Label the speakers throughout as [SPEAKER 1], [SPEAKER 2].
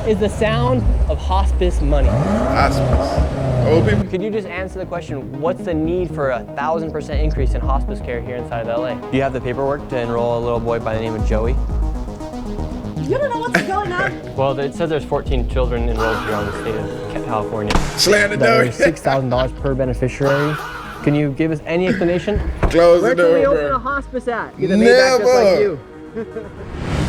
[SPEAKER 1] is the sound of hospice money.
[SPEAKER 2] Hospice. Old people?
[SPEAKER 1] Could you just answer the question, what's the need for a 1,000% increase in hospice care here inside of LA? Do you have the paperwork to enroll a little boy by the name of Joey?
[SPEAKER 3] You don't know what's going on.
[SPEAKER 1] Well, it says there's 14 children enrolled here on the state of California.
[SPEAKER 2] Slam the door.
[SPEAKER 1] There's $6,000 per beneficiary. Can you give us any explanation?
[SPEAKER 2] Close
[SPEAKER 1] Where
[SPEAKER 2] the door,
[SPEAKER 1] can we open
[SPEAKER 2] bro.
[SPEAKER 1] a hospice at? Get a Maybach just like you.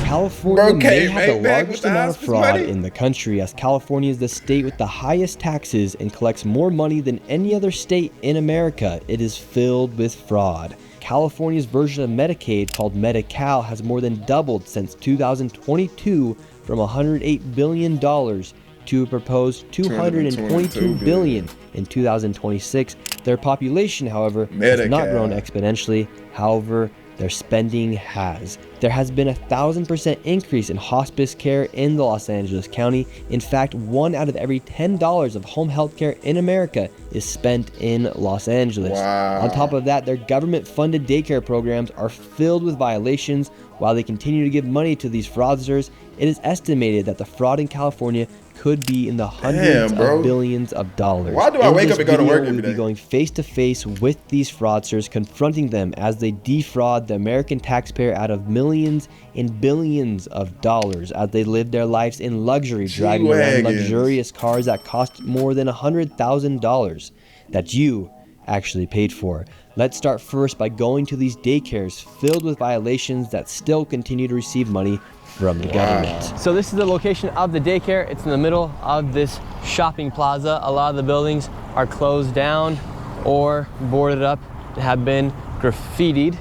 [SPEAKER 4] California may have the
[SPEAKER 2] Maybach
[SPEAKER 4] largest
[SPEAKER 2] with the
[SPEAKER 4] amount of
[SPEAKER 2] hospice
[SPEAKER 4] fraud
[SPEAKER 2] money?
[SPEAKER 4] in the country, as California is the state with the highest taxes and collects more money than any other state in America. It is filled with fraud. California's version of Medicaid, called Medi-Cal, has more than doubled since 2022 from $108 billion to a proposed $222 billion in 2026. Their population, however, has not grown exponentially. However, their spending has. There has been a 1,000% increase in hospice care in the Los Angeles County. In fact, 1 out of every $10 of home health care in America is spent in Los Angeles.
[SPEAKER 2] Wow.
[SPEAKER 4] On top of that, their government-funded daycare programs are filled with violations. While they continue to give money to these fraudsters, it is estimated that the fraud in California could be in the hundreds of billions of dollars.
[SPEAKER 2] Why do I wake up and go to work every
[SPEAKER 4] We'll
[SPEAKER 2] day?
[SPEAKER 4] be going face to face with these fraudsters, confronting them as they defraud the American taxpayer out of millions and billions of dollars as they live their lives in luxury, driving around luxurious cars that cost more than $100,000 that you actually paid for. Let's start first by going to these daycares filled with violations that still continue to receive money from the government.
[SPEAKER 1] So this is the location of the daycare. It's in the middle of this shopping plaza. A lot of the buildings are closed down or boarded up, have been graffitied.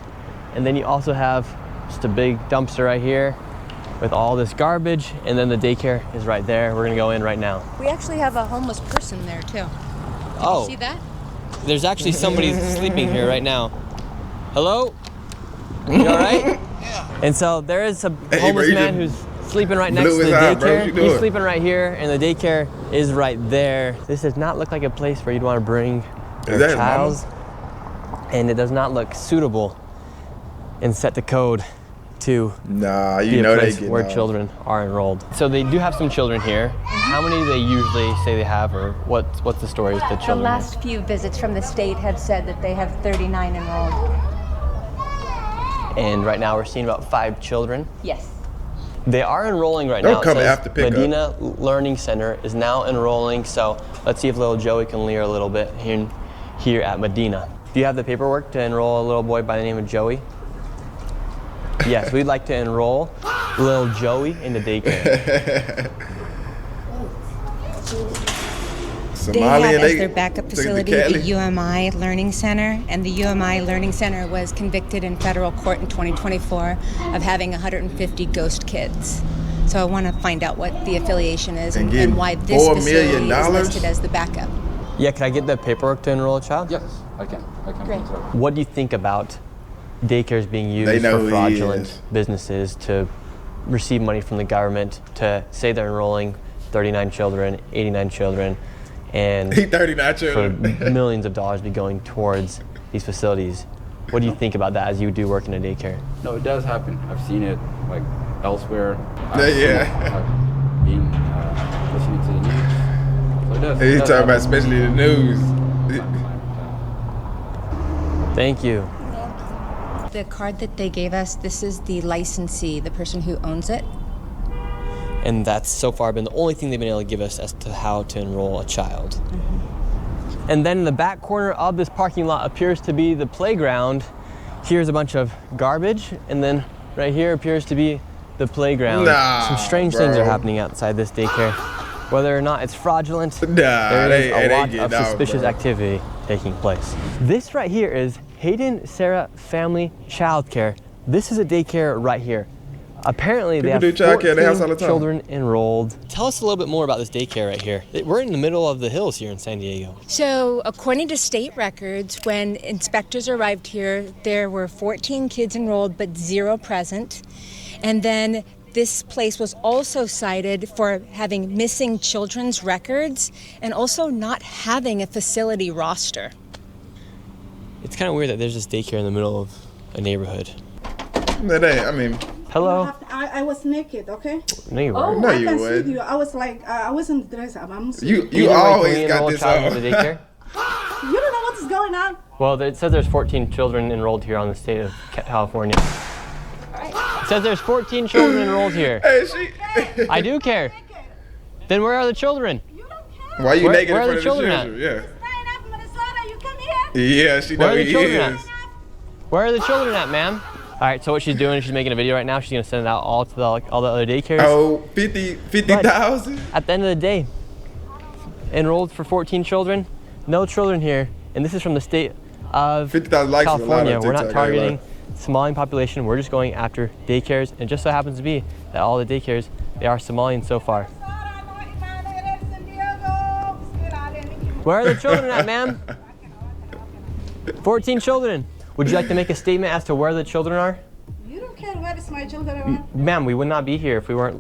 [SPEAKER 1] And then you also have just a big dumpster right here with all this garbage. And then the daycare is right there. We're gonna go in right now.
[SPEAKER 3] We actually have a homeless person there too.
[SPEAKER 1] Oh,
[SPEAKER 3] See that?
[SPEAKER 1] there's actually somebody sleeping here right now. Hello? You all right? Yeah. And so there is a homeless man who's sleeping right next to the daycare. He's sleeping right here, and the daycare is right there. This does not look like a place where you'd want to bring your child, and it does not look suitable and set the code to be a place where children are enrolled. So they do have some children here. How many do they usually say they have, or what's the story with the children?
[SPEAKER 5] The last few visits from the state have said that they have 39 enrolled.
[SPEAKER 1] And right now we're seeing about 5 children.
[SPEAKER 5] Yes.
[SPEAKER 1] They are enrolling right now.
[SPEAKER 2] Come after pickup.
[SPEAKER 1] Medina Learning Center is now enrolling, so let's see if little Joey can lear a little bit here at Medina. Do you have the paperwork to enroll a little boy by the name of Joey? Yes, we'd like to enroll little Joey into daycare.
[SPEAKER 6] They have as their backup facility the UMI Learning Center, and the UMI Learning Center was convicted in federal court in 2024 of having 150 ghost kids. So I want to find out what the affiliation is and why this facility is listed as the backup.
[SPEAKER 1] Yeah, can I get the paperwork to enroll a child?
[SPEAKER 7] Yes, I can.
[SPEAKER 6] Great.
[SPEAKER 1] What do you think about daycares being used for fraudulent businesses to receive money from the government to say they're enrolling 39 children, 89 children, and
[SPEAKER 2] 39 children.
[SPEAKER 1] for millions of dollars be going towards these facilities? What do you think about that as you do work in a daycare?
[SPEAKER 7] No, it does happen. I've seen it like elsewhere. I've been listening to the news. So it does.
[SPEAKER 2] He's talking about especially the news.
[SPEAKER 1] Thank you.
[SPEAKER 6] The card that they gave us, this is the licensee, the person who owns it.
[SPEAKER 1] And that's so far been the only thing they've been able to give us as to how to enroll a child. Mm-hmm. And then in the back corner of this parking lot appears to be the playground. Here's a bunch of garbage, and then right here appears to be the playground. Some strange things are happening outside this daycare. Whether or not it's fraudulent, there is a lot of suspicious activity taking place. This right here is Hayden Sarah Family Childcare. This is a daycare right here. Apparently they have 14 children enrolled. Tell us a little bit more about this daycare right here. We're in the middle of the hills here in San Diego.
[SPEAKER 6] So according to state records, when inspectors arrived here, there were 14 kids enrolled but 0 present. And then this place was also cited for having missing children's records and also not having a facility roster.
[SPEAKER 1] It's kind of weird that there's this daycare in the middle of a neighborhood.
[SPEAKER 2] I mean...
[SPEAKER 1] Hello.
[SPEAKER 3] I
[SPEAKER 8] I was naked, okay?
[SPEAKER 1] No, you
[SPEAKER 2] Oh,
[SPEAKER 1] weren't.
[SPEAKER 2] no,
[SPEAKER 8] I
[SPEAKER 2] you
[SPEAKER 8] can
[SPEAKER 2] wouldn't.
[SPEAKER 8] see you. I was like, I wasn't dressed up. I'm
[SPEAKER 2] You always got this
[SPEAKER 1] child
[SPEAKER 2] on.
[SPEAKER 1] into daycare?
[SPEAKER 8] You don't know what's going on.
[SPEAKER 1] Well, it says there's 14 children enrolled here on the state of California. It says there's 14 children enrolled here.
[SPEAKER 2] Hey, she.
[SPEAKER 1] I do care. Then where are the children?
[SPEAKER 2] Why are you naked
[SPEAKER 1] where
[SPEAKER 2] in
[SPEAKER 1] are the
[SPEAKER 2] front of the
[SPEAKER 1] children
[SPEAKER 2] children?
[SPEAKER 8] You come here.
[SPEAKER 2] Yeah, she
[SPEAKER 1] Where
[SPEAKER 2] know
[SPEAKER 1] are the
[SPEAKER 2] he
[SPEAKER 1] children
[SPEAKER 2] is.
[SPEAKER 1] at? Where are the children at, ma'am? All right, so what she's doing is she's making a video right now. She's gonna send it out all to all the other daycares.
[SPEAKER 2] Oh, 50,000?
[SPEAKER 1] At the end of the day, enrolled for 14 children, no children here, and this is from the state of
[SPEAKER 2] 50,000 likes is a lot
[SPEAKER 1] California.
[SPEAKER 2] on
[SPEAKER 1] We're not
[SPEAKER 2] TikTok, I ain't
[SPEAKER 1] targeting Somalian population. We're just going after daycares, and it just so happens to be that all the daycares, they are Somalian so far. Where are the children at, ma'am? 14 children. Would you like to make a statement as to where the children are?
[SPEAKER 8] You don't care where is my children are.
[SPEAKER 1] Ma'am, we would not be here if we weren't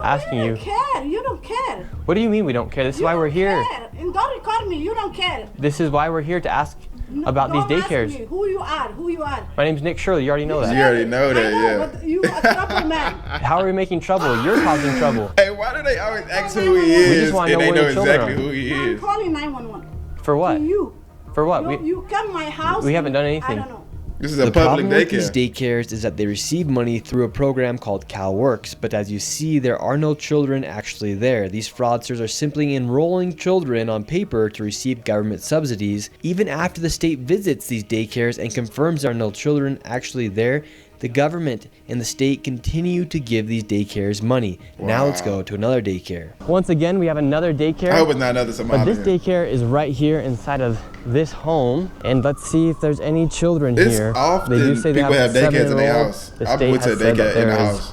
[SPEAKER 1] asking you.
[SPEAKER 8] You don't care. You don't care.
[SPEAKER 1] What do you mean we don't care? This is why we're here.
[SPEAKER 8] Care. And don't record me. You don't care.
[SPEAKER 1] This is why we're here to ask about these
[SPEAKER 8] Don't ask
[SPEAKER 1] daycares.
[SPEAKER 8] me who you are. Who you are.
[SPEAKER 1] My name's Nick Shirley. You already know
[SPEAKER 2] You
[SPEAKER 1] that.
[SPEAKER 2] already know that,
[SPEAKER 8] I know,
[SPEAKER 2] yeah.
[SPEAKER 8] but you a trouble man.
[SPEAKER 1] How are we making trouble? You're causing trouble.
[SPEAKER 2] Hey, why do they always ask who he is
[SPEAKER 1] just wanna
[SPEAKER 2] and
[SPEAKER 1] know
[SPEAKER 2] they
[SPEAKER 1] where
[SPEAKER 2] know
[SPEAKER 1] the children
[SPEAKER 2] exactly
[SPEAKER 1] are.
[SPEAKER 2] who he
[SPEAKER 8] I'm
[SPEAKER 2] is?
[SPEAKER 8] calling 911.
[SPEAKER 1] For what?
[SPEAKER 8] To you.
[SPEAKER 1] For what?
[SPEAKER 8] You come my house.
[SPEAKER 1] we haven't done
[SPEAKER 8] I
[SPEAKER 1] anything.
[SPEAKER 8] don't know.
[SPEAKER 2] This is a
[SPEAKER 4] The
[SPEAKER 2] public
[SPEAKER 4] problem with these
[SPEAKER 2] daycare.
[SPEAKER 4] daycares is that they receive money through a program called CalWorks, but as you see, there are no children actually there. These fraudsters are simply enrolling children on paper to receive government subsidies. Even after the state visits these daycares and confirms there are no children actually there, the government and the state continue to give these daycares money. Now let's go to another daycare.
[SPEAKER 1] Once again, we have another daycare.
[SPEAKER 2] I hope it's not another
[SPEAKER 1] But this
[SPEAKER 2] Somalian.
[SPEAKER 1] daycare is right here inside of this home, and let's see if there's any children
[SPEAKER 2] It's
[SPEAKER 1] here.
[SPEAKER 2] often
[SPEAKER 1] They do say they
[SPEAKER 2] people
[SPEAKER 1] have
[SPEAKER 2] have daycares in their
[SPEAKER 1] 7-year-old.
[SPEAKER 2] house.
[SPEAKER 1] The
[SPEAKER 2] I
[SPEAKER 1] state
[SPEAKER 2] went to
[SPEAKER 1] has
[SPEAKER 2] a
[SPEAKER 1] said that
[SPEAKER 2] daycare in
[SPEAKER 1] there
[SPEAKER 2] the
[SPEAKER 1] is
[SPEAKER 2] house.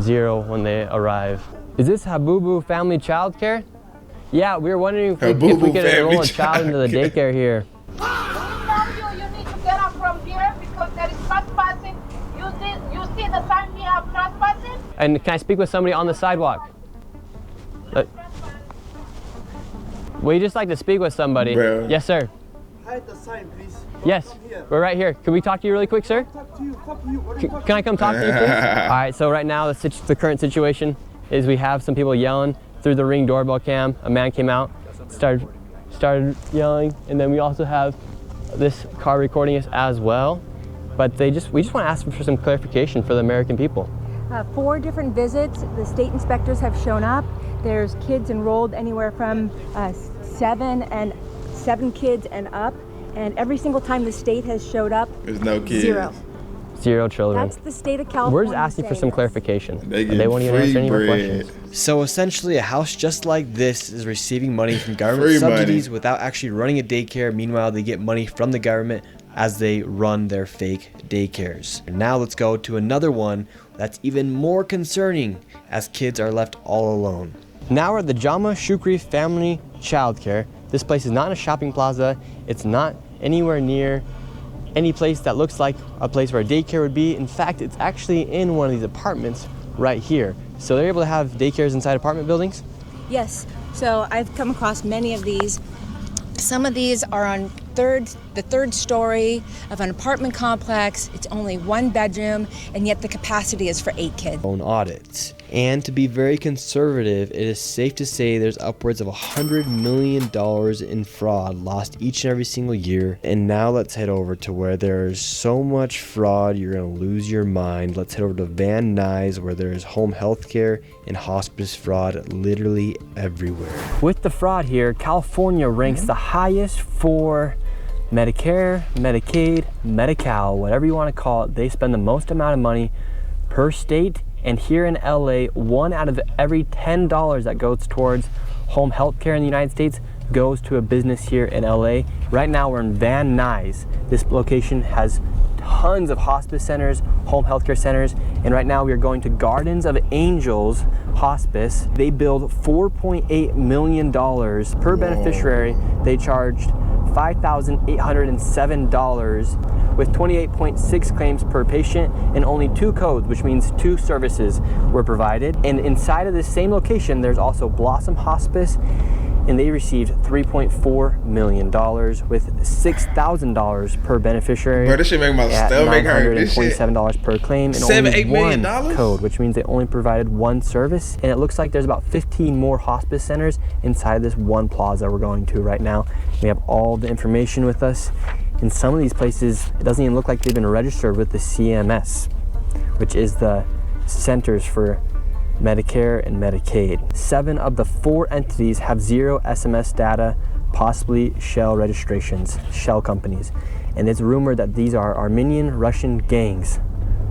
[SPEAKER 1] 0 when they arrive. Is this Habubu Family Childcare? Yeah, we were wondering if we
[SPEAKER 2] Habubu
[SPEAKER 1] could
[SPEAKER 2] Family
[SPEAKER 1] enroll a child into the
[SPEAKER 2] Childcare.
[SPEAKER 1] daycare here.
[SPEAKER 9] You need to get up from here because there is trespassing. You see the sign we have trespassing?
[SPEAKER 1] And can I speak with somebody on the sidewalk? We just like to speak with somebody.
[SPEAKER 2] Bro.
[SPEAKER 1] Yes, sir.
[SPEAKER 10] Hide the sign, please.
[SPEAKER 1] Yes, we're right here. Can we talk to you really quick, sir?
[SPEAKER 10] Talk to you. Fuck you. What are you
[SPEAKER 1] Can I come talk to you, please? All right, so right now the current situation is we have some people yelling through the Ring doorbell cam. A man came out, started yelling, and then we also have this car recording us as well. But we just want to ask for some clarification for the American people.
[SPEAKER 5] 4 different visits. The state inspectors have shown up. There's kids enrolled anywhere from 7 kids and up. And every single time the state has showed up,
[SPEAKER 2] There's no kids.
[SPEAKER 5] 0.
[SPEAKER 1] 0 children.
[SPEAKER 5] That's the state of California.
[SPEAKER 1] We're just asking for
[SPEAKER 5] saying
[SPEAKER 1] some
[SPEAKER 5] this.
[SPEAKER 1] clarification.
[SPEAKER 2] They
[SPEAKER 1] won't even answer any more
[SPEAKER 2] bread.
[SPEAKER 1] questions.
[SPEAKER 4] So essentially, a house just like this is receiving money from government
[SPEAKER 2] Free
[SPEAKER 4] subsidies
[SPEAKER 2] money.
[SPEAKER 4] without actually running a daycare. Meanwhile, they get money from the government as they run their fake daycares. And now let's go to another one that's even more concerning, as kids are left all alone.
[SPEAKER 1] Now we're at the Jama Shukri Family Childcare. This place is not in a shopping plaza. It's not anywhere near any place that looks like a place where a daycare would be. In fact, it's actually in one of these apartments right here. So they're able to have daycares inside apartment buildings?
[SPEAKER 6] Yes, so I've come across many of these. Some of these are on the third story of an apartment complex. It's only 1 bedroom, and yet the capacity is for 8 kids.
[SPEAKER 4] Own audits. And to be very conservative, it is safe to say there's upwards of $100 million in fraud lost each and every single year. And now let's head over to where there's so much fraud you're gonna lose your mind. Let's head over to Van Nuys, where there's home health care and hospice fraud literally everywhere.
[SPEAKER 1] With the fraud here, California ranks the highest for Medicare, Medicaid, Medi-Cal, whatever you want to call it. They spend the most amount of money per state. And here in LA, 1 out of every $10 that goes towards home health care in the United States goes to a business here in LA. Right now we're in Van Nuys. This location has tons of hospice centers, home health care centers, and right now we are going to Gardens of Angels Hospice. They billed $4.8 million per beneficiary. They charged $5,807 with 28.6 claims per patient and only 2 codes, which means 2 services were provided. And inside of this same location, there's also Blossom Hospice and they received $3.4 million with $6,000 per beneficiary.
[SPEAKER 2] Bro, this shit make my stomach hurt. This shit.
[SPEAKER 1] $927 per claim, and
[SPEAKER 2] $7,
[SPEAKER 1] only
[SPEAKER 2] $8 million?
[SPEAKER 1] one code, which means they only provided one service. And it looks like there's about 15 more hospice centers inside this one plaza we're going to right now. We have all the information with us. In some of these places, it doesn't even look like they've been registered with the CMS, which is the Centers for Medicare and Medicaid. 7 of the 4 entities have 0 SMS data, possibly shell registrations, shell companies. And it's rumored that these are Armenian Russian gangs,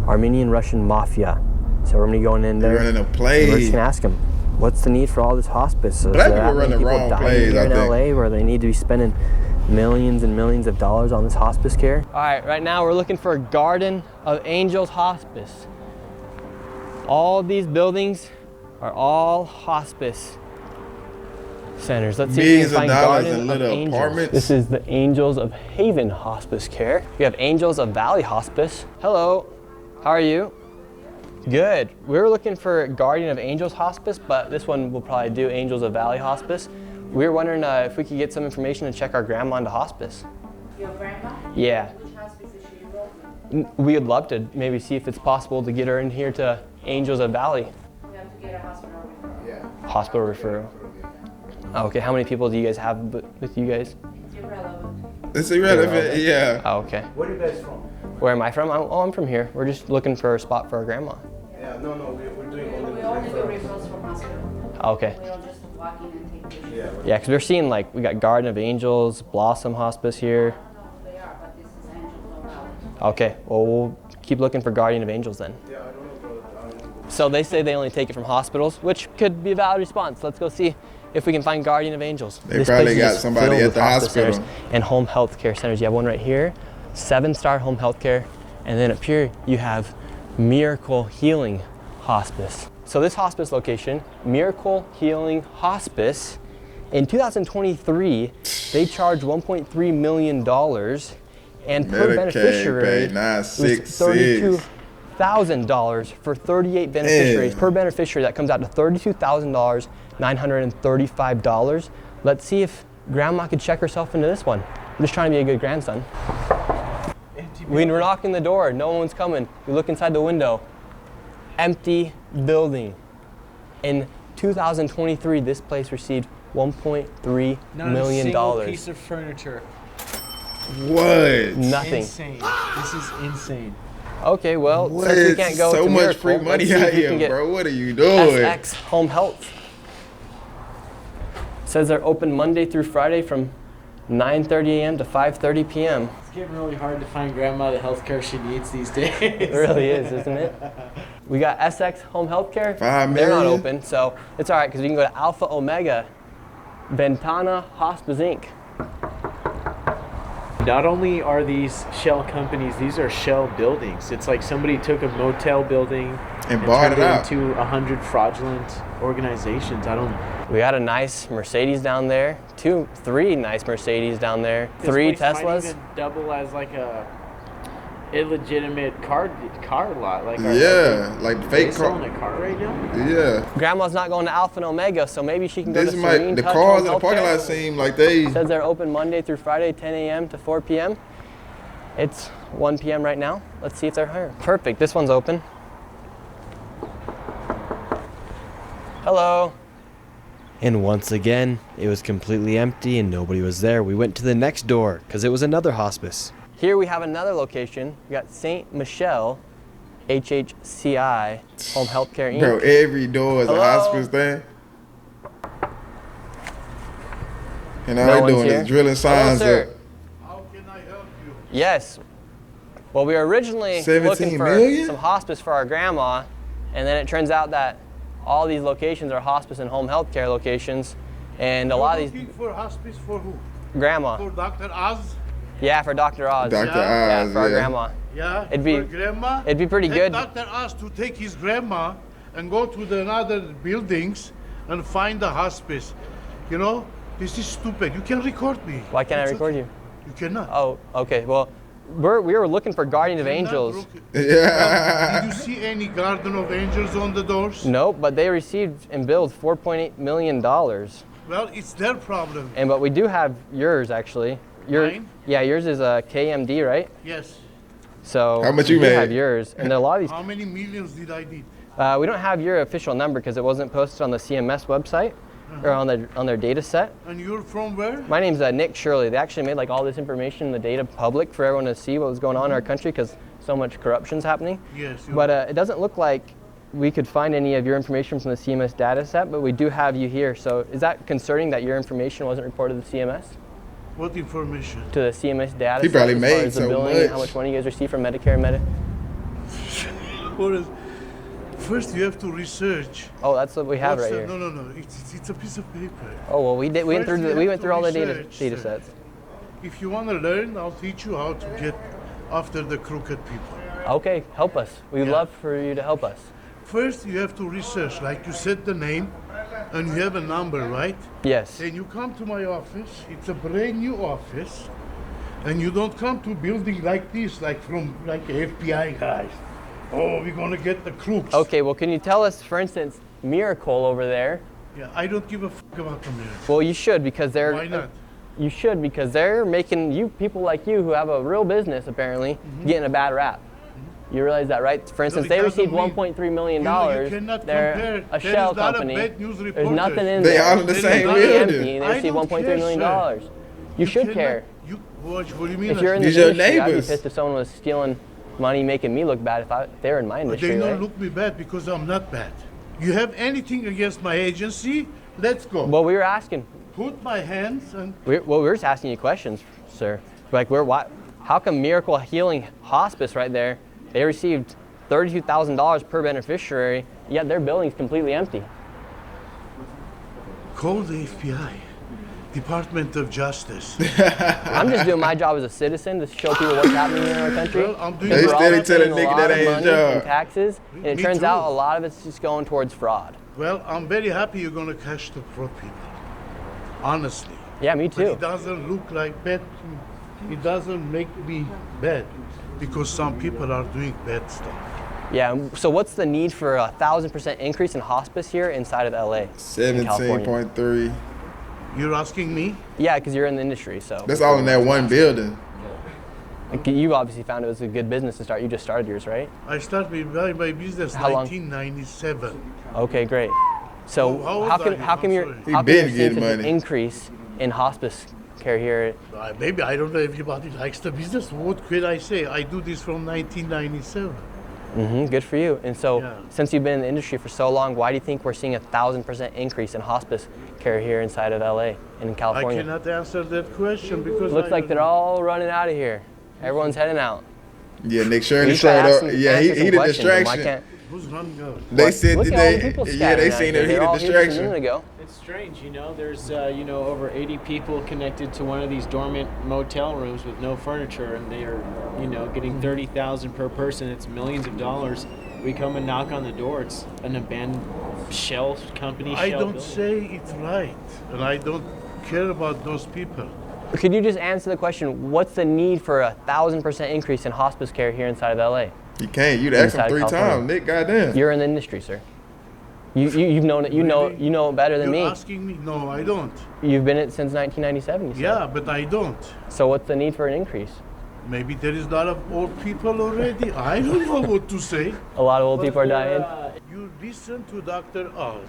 [SPEAKER 1] Armenian Russian mafia. So we're gonna be going in there.
[SPEAKER 2] Running a play.
[SPEAKER 1] We're just gonna ask them, what's the need for all this hospice?
[SPEAKER 2] Black people run the wrong plays,
[SPEAKER 1] here
[SPEAKER 2] I
[SPEAKER 1] in
[SPEAKER 2] think.
[SPEAKER 1] LA where they need to be spending millions and millions of dollars on this hospice care. All right, right now we're looking for a Garden of Angels hospice. All these buildings are all hospice centers. Let's see if we
[SPEAKER 2] Millions
[SPEAKER 1] can find
[SPEAKER 2] of dollars
[SPEAKER 1] Garden
[SPEAKER 2] in
[SPEAKER 1] of
[SPEAKER 2] little
[SPEAKER 1] Angels.
[SPEAKER 2] apartments.
[SPEAKER 1] This is the Angels of Haven Hospice Care. We have Angels of Valley Hospice. Hello, how are you? Good. We were looking for Guardian of Angels Hospice, but this one will probably do Angels of Valley Hospice. We were wondering if we could get some information to check our grandma into hospice.
[SPEAKER 11] Your grandma?
[SPEAKER 1] Yeah.
[SPEAKER 11] Which hospice is she enrolled in?
[SPEAKER 1] We would love to maybe see if it's possible to get her in here to Angels of Valley.
[SPEAKER 11] You have to get a hospital referral.
[SPEAKER 2] Yeah.
[SPEAKER 1] Hospital referral. Okay, how many people do you guys have with you guys?
[SPEAKER 11] It's irrelevant.
[SPEAKER 2] It's irrelevant, yeah.
[SPEAKER 1] Oh, okay.
[SPEAKER 10] Where are you guys from?
[SPEAKER 1] Where am I from? I'm from here. We're just looking for a spot for our grandma.
[SPEAKER 10] Yeah, no, we're doing only
[SPEAKER 11] We only do
[SPEAKER 10] referrals.
[SPEAKER 11] referrals from hospital.
[SPEAKER 1] Okay.
[SPEAKER 11] We don't just walk in and take pictures.
[SPEAKER 1] Yeah, because we're seeing like, we got Garden of Angels, Blossom Hospice here.
[SPEAKER 11] I don't know who they are, but this is Angels of Valley.
[SPEAKER 1] Okay, well, we'll keep looking for Guardian of Angels then.
[SPEAKER 10] Yeah, I don't know, brother. I don't know.
[SPEAKER 1] So they say they only take it from hospitals, which could be a valid response. Let's go see if we can find Guardian of Angels.
[SPEAKER 2] They
[SPEAKER 1] This
[SPEAKER 2] probably
[SPEAKER 1] place is
[SPEAKER 2] got
[SPEAKER 1] just
[SPEAKER 2] somebody
[SPEAKER 1] filled
[SPEAKER 2] at
[SPEAKER 1] with
[SPEAKER 2] the
[SPEAKER 1] hospice
[SPEAKER 2] hospital.
[SPEAKER 1] centers and home health care centers. You have one right here, 7-star home health care, and then up here you have Miracle Healing Hospice. So this hospice location, Miracle Healing Hospice, in 2023, they charged $1.3 million, and per
[SPEAKER 2] Medicaid
[SPEAKER 1] beneficiary
[SPEAKER 2] paid
[SPEAKER 1] was
[SPEAKER 2] $966.
[SPEAKER 1] $32,000 for 38 beneficiaries. Per beneficiary, that comes out to $32,000, $935. Let's see if Grandma could check herself into this one. I'm just trying to be a good grandson. We're knocking the door, no one's coming. We look inside the window, empty building. In 2023, this place received $1.3 million.
[SPEAKER 12] Not a single piece of furniture.
[SPEAKER 2] What?
[SPEAKER 1] Nothing.
[SPEAKER 12] Insane. This is insane.
[SPEAKER 1] Okay, well,
[SPEAKER 2] What?
[SPEAKER 1] since we can't go
[SPEAKER 2] So
[SPEAKER 1] to
[SPEAKER 2] much
[SPEAKER 1] Miracle,
[SPEAKER 2] free money
[SPEAKER 1] let's see if
[SPEAKER 2] out
[SPEAKER 1] we
[SPEAKER 2] here,
[SPEAKER 1] can get
[SPEAKER 2] bro. What are you doing?
[SPEAKER 1] SX Home Health. Says they're open Monday through Friday from 9:30 a.m. to 5:30 p.m.
[SPEAKER 12] It's getting really hard to find grandma the healthcare she needs these days.
[SPEAKER 1] It really is, isn't it? We got SX Home Health Care.
[SPEAKER 2] $5
[SPEAKER 1] They're not
[SPEAKER 2] million?
[SPEAKER 1] open, so it's all right because you can go to Alpha Omega Ventana Hospice Inc.
[SPEAKER 12] Not only are these shell companies, these are shell buildings. It's like somebody took a motel building
[SPEAKER 2] And bought
[SPEAKER 12] turned
[SPEAKER 2] it out.
[SPEAKER 12] into 100 fraudulent organizations. I don't.
[SPEAKER 1] We got a nice Mercedes down there, 3 nice Mercedes down there,
[SPEAKER 12] This
[SPEAKER 1] 3
[SPEAKER 12] place might
[SPEAKER 1] Teslas.
[SPEAKER 12] even double as like a illegitimate car lot. Like
[SPEAKER 2] Yeah, like
[SPEAKER 12] are
[SPEAKER 2] fake
[SPEAKER 12] they
[SPEAKER 2] car.
[SPEAKER 12] selling a car right now?
[SPEAKER 2] Yeah.
[SPEAKER 1] Grandma's not going to Alpha and Omega, so maybe she can go
[SPEAKER 2] This
[SPEAKER 1] to
[SPEAKER 2] might
[SPEAKER 1] Serene
[SPEAKER 2] the
[SPEAKER 1] Touch
[SPEAKER 2] cars
[SPEAKER 1] Home
[SPEAKER 2] in the
[SPEAKER 1] Health
[SPEAKER 2] parking
[SPEAKER 1] Care.
[SPEAKER 2] lot seem like they.
[SPEAKER 1] Says they're open Monday through Friday, 10 a.m. to 4 p.m. It's 1 p.m. right now. Let's see if they're here. Perfect. This one's open. Hello.
[SPEAKER 4] And once again, it was completely empty and nobody was there. We went to the next door because it was another hospice.
[SPEAKER 1] Here we have another location. We got St. Michelle HHCI Home Healthcare Inc.
[SPEAKER 2] Bro, every door is
[SPEAKER 1] Hello?
[SPEAKER 2] a hospice thing. And all
[SPEAKER 1] No
[SPEAKER 2] they
[SPEAKER 1] one's
[SPEAKER 2] doing
[SPEAKER 1] here?
[SPEAKER 2] is drilling signs
[SPEAKER 1] Hello,
[SPEAKER 2] up.
[SPEAKER 1] sir. Yes. Well, we were originally
[SPEAKER 2] 17
[SPEAKER 1] looking for
[SPEAKER 2] million?
[SPEAKER 1] some hospice for our grandma, and then it turns out that all these locations are hospice and home health care locations, and a lot of these.
[SPEAKER 13] Looking for hospice for who?
[SPEAKER 1] Grandma.
[SPEAKER 13] For Dr. Oz?
[SPEAKER 1] Yeah, for Dr. Oz.
[SPEAKER 2] Dr.
[SPEAKER 1] Yeah,
[SPEAKER 2] Oz,
[SPEAKER 1] for our
[SPEAKER 2] yeah.
[SPEAKER 1] grandma.
[SPEAKER 13] Yeah,
[SPEAKER 1] It'd be.
[SPEAKER 13] for grandma?
[SPEAKER 1] It'd be pretty good.
[SPEAKER 13] Dr. Oz to take his grandma and go to the other buildings and find the hospice. You know, this is stupid. You can record me.
[SPEAKER 1] Why can't I record you?
[SPEAKER 13] You cannot.
[SPEAKER 1] Oh, okay. Well, we were looking for Guardian of Angels.
[SPEAKER 2] Yeah.
[SPEAKER 13] Did you see any Garden of Angels on the doors?
[SPEAKER 1] Nope, but they received and billed $4.8 million.
[SPEAKER 13] Well, it's their problem.
[SPEAKER 1] But we do have yours actually.
[SPEAKER 13] Mine?
[SPEAKER 1] Yeah, yours is a KMD, right?
[SPEAKER 13] Yes.
[SPEAKER 1] So
[SPEAKER 2] how much
[SPEAKER 1] we
[SPEAKER 2] you
[SPEAKER 1] do
[SPEAKER 2] made?
[SPEAKER 1] have yours, and a lot of these.
[SPEAKER 13] How many millions did I need?
[SPEAKER 1] We don't have your official number because it wasn't posted on the CMS website or on their data set.
[SPEAKER 13] And you're from where?
[SPEAKER 1] My name's Nick Shirley. They actually made like all this information, the data public for everyone to see what was going on in our country because so much corruption's happening.
[SPEAKER 13] Yes.
[SPEAKER 1] But it doesn't look like we could find any of your information from the CMS data set, but we do have you here. So is that concerning that your information wasn't reported to the CMS?
[SPEAKER 13] What information?
[SPEAKER 1] To the CMS data
[SPEAKER 2] He
[SPEAKER 1] set
[SPEAKER 2] probably
[SPEAKER 1] as
[SPEAKER 2] made
[SPEAKER 1] far as the
[SPEAKER 2] so
[SPEAKER 1] billing
[SPEAKER 2] much.
[SPEAKER 1] and how much money you guys receive from Medicare and
[SPEAKER 13] First, you have to research.
[SPEAKER 1] Oh, that's what we have right here.
[SPEAKER 13] No. It's a piece of paper.
[SPEAKER 1] Oh well, we went through all the data sets.
[SPEAKER 13] If you want to learn, I'll teach you how to get after the crooked people.
[SPEAKER 1] Okay, help us. We'd love for you to help us.
[SPEAKER 13] First, you have to research. Like you said the name, and you have a number, right?
[SPEAKER 1] Yes.
[SPEAKER 13] Then you come to my office. It's a brand new office, and you don't come to building like this, like FBI guys. Oh, we're gonna get the crooks.
[SPEAKER 1] Okay, well, can you tell us, for instance, Miracle over there?
[SPEAKER 13] Yeah, I don't give a fuck about the Miracle.
[SPEAKER 1] Well, you should because they're.
[SPEAKER 13] Why not?
[SPEAKER 1] You should because they're making you people like you who have a real business apparently getting a bad rap. You realize that, right? For instance, they received $1.3 million.
[SPEAKER 13] You cannot
[SPEAKER 1] They're
[SPEAKER 13] compare.
[SPEAKER 1] a shell
[SPEAKER 13] There is not
[SPEAKER 1] company.
[SPEAKER 13] a bad news
[SPEAKER 1] There's
[SPEAKER 13] reporter.
[SPEAKER 1] nothing in
[SPEAKER 2] They
[SPEAKER 1] there.
[SPEAKER 2] all in the
[SPEAKER 1] It's
[SPEAKER 2] same
[SPEAKER 1] completely
[SPEAKER 2] building.
[SPEAKER 1] empty, and they
[SPEAKER 13] I
[SPEAKER 1] received
[SPEAKER 13] don't
[SPEAKER 1] $1.3
[SPEAKER 13] care,
[SPEAKER 1] million.
[SPEAKER 13] sir.
[SPEAKER 1] You should
[SPEAKER 13] cannot-
[SPEAKER 1] care.
[SPEAKER 13] What do you mean?
[SPEAKER 1] If you're in the
[SPEAKER 2] These your
[SPEAKER 1] industry, I'd be
[SPEAKER 2] neighbors.
[SPEAKER 1] pissed if someone was stealing money, making me look bad if they were in my industry,
[SPEAKER 13] They don't
[SPEAKER 1] right?
[SPEAKER 13] look me bad because I'm not bad. You have anything against my agency? Let's go.
[SPEAKER 1] Well, we were asking.
[SPEAKER 13] Put my hands and.
[SPEAKER 1] We were just asking you questions, sir. Like, how come Miracle Healing Hospice right there, they received $32,000 per beneficiary, yet their building's completely empty?
[SPEAKER 13] Call the FBI, Department of Justice.
[SPEAKER 1] I'm just doing my job as a citizen to show people what's happening in our country.
[SPEAKER 13] Well, I'm doing
[SPEAKER 2] They
[SPEAKER 1] We're all
[SPEAKER 2] steady telling
[SPEAKER 1] paying a
[SPEAKER 2] nigga
[SPEAKER 1] lot
[SPEAKER 2] that
[SPEAKER 1] of
[SPEAKER 2] ain't his
[SPEAKER 1] money
[SPEAKER 2] job.
[SPEAKER 1] in taxes, and it
[SPEAKER 13] Me
[SPEAKER 1] turns
[SPEAKER 13] too.
[SPEAKER 1] out a lot of it's just going towards fraud.
[SPEAKER 13] Well, I'm very happy you're going to catch the fraud people. Honestly.
[SPEAKER 1] Yeah, me
[SPEAKER 13] But
[SPEAKER 1] too.
[SPEAKER 13] it doesn't look like bad. It doesn't make me bad because some people are doing bad stuff.
[SPEAKER 1] Yeah, so what's the need for a 1,000% increase in hospice here inside of LA? in California?
[SPEAKER 2] 17.3.
[SPEAKER 13] You're asking me?
[SPEAKER 1] Yeah, because you're in the industry, so.
[SPEAKER 2] That's all in that one building.
[SPEAKER 1] Like, you obviously found it was a good business to start. You just started yours, right?
[SPEAKER 13] I started my business in
[SPEAKER 1] How long?
[SPEAKER 13] 1997.
[SPEAKER 1] Okay, great. So
[SPEAKER 13] How old
[SPEAKER 1] how
[SPEAKER 13] are
[SPEAKER 1] come
[SPEAKER 13] you?
[SPEAKER 1] how come
[SPEAKER 13] I'm
[SPEAKER 1] you're
[SPEAKER 13] sorry.
[SPEAKER 2] He
[SPEAKER 1] how come
[SPEAKER 2] been
[SPEAKER 1] you're seeing
[SPEAKER 2] getting
[SPEAKER 1] such an
[SPEAKER 2] money.
[SPEAKER 1] increase in hospice care here?
[SPEAKER 13] Maybe I don't know if everybody likes the business. What could I say? I do this from 1997.
[SPEAKER 1] Good for you. And so,
[SPEAKER 13] Yeah.
[SPEAKER 1] since you've been in the industry for so long, why do you think we're seeing a 1,000% increase in hospice care here inside of LA and in
[SPEAKER 13] I
[SPEAKER 1] California?
[SPEAKER 13] cannot answer that question because
[SPEAKER 1] Looks
[SPEAKER 13] I
[SPEAKER 1] like
[SPEAKER 13] don't
[SPEAKER 1] they're
[SPEAKER 13] know.
[SPEAKER 1] all running out of here. Everyone's heading out.
[SPEAKER 2] Yeah, Nick Shirley
[SPEAKER 1] We gotta
[SPEAKER 2] showed
[SPEAKER 1] ask
[SPEAKER 2] up.
[SPEAKER 1] some-
[SPEAKER 2] Yeah,
[SPEAKER 1] answer
[SPEAKER 2] he
[SPEAKER 1] some
[SPEAKER 2] the
[SPEAKER 1] questions, and why
[SPEAKER 2] distraction.
[SPEAKER 1] can't-
[SPEAKER 13] Who's running out?
[SPEAKER 2] They said
[SPEAKER 1] Look at all the people
[SPEAKER 2] they
[SPEAKER 1] scattering
[SPEAKER 2] seen
[SPEAKER 1] out
[SPEAKER 2] him.
[SPEAKER 1] here.
[SPEAKER 2] He
[SPEAKER 1] They're
[SPEAKER 2] the
[SPEAKER 1] all here just a
[SPEAKER 2] distraction.
[SPEAKER 1] minute ago.
[SPEAKER 12] It's strange, there's, over 80 people connected to one of these dormant motel rooms with no furniture, and they are, getting $30,000 per person. It's millions of dollars. We come and knock on the door. It's an abandoned shell company.
[SPEAKER 13] I
[SPEAKER 12] shell
[SPEAKER 13] don't
[SPEAKER 12] building.
[SPEAKER 13] say it's right, and I don't care about those people.
[SPEAKER 1] Could you just answer the question, what's the need for a 1,000% increase in hospice care here inside of LA?
[SPEAKER 2] You can't. You'd ask him
[SPEAKER 1] Inside
[SPEAKER 2] 3
[SPEAKER 1] California.
[SPEAKER 2] times, Nick. Goddamn.
[SPEAKER 1] You're in the industry, sir. You've known it. You know it better than
[SPEAKER 13] You're
[SPEAKER 1] me.
[SPEAKER 13] asking me? No, I don't.
[SPEAKER 1] You've been in it since 1997. You said.
[SPEAKER 13] Yeah, but I don't.
[SPEAKER 1] So what's the need for an increase?
[SPEAKER 13] Maybe there is a lot of old people already. I don't know what to say.
[SPEAKER 1] A lot of old people are dying.
[SPEAKER 13] You listen to Dr. Oz.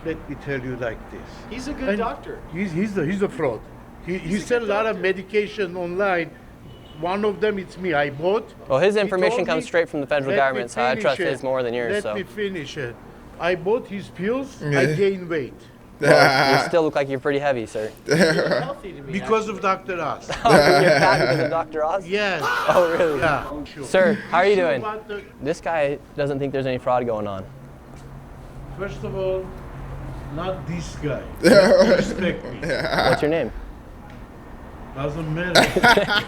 [SPEAKER 13] Let me tell you like this.
[SPEAKER 12] He's a good
[SPEAKER 13] And
[SPEAKER 12] doctor.
[SPEAKER 13] He's a fraud. He sell a lot of medication online. One of them, it's me. I bought.
[SPEAKER 1] Well, his
[SPEAKER 13] He
[SPEAKER 1] information
[SPEAKER 13] told
[SPEAKER 1] comes
[SPEAKER 13] me,
[SPEAKER 1] straight from the federal
[SPEAKER 13] "Let me
[SPEAKER 1] government, so I
[SPEAKER 13] finish
[SPEAKER 1] trust
[SPEAKER 13] it.
[SPEAKER 1] his more than yours.
[SPEAKER 13] Let
[SPEAKER 1] So
[SPEAKER 13] me finish it. I bought his pills. I
[SPEAKER 2] Yeah.
[SPEAKER 13] gained weight.
[SPEAKER 1] well, you still look like you're pretty heavy, sir.
[SPEAKER 12] Healthy to me.
[SPEAKER 13] Because of Dr. Oz.
[SPEAKER 1] Oh, you're fat because of Dr. Oz?
[SPEAKER 13] Yes.
[SPEAKER 1] Oh, really?
[SPEAKER 13] Yeah. Sure.
[SPEAKER 1] Sir, how are you doing?
[SPEAKER 13] About the-
[SPEAKER 1] This guy doesn't think there's any fraud going on.
[SPEAKER 13] First of all, not this guy. Respect me.
[SPEAKER 1] What's your name?
[SPEAKER 13] Doesn't matter.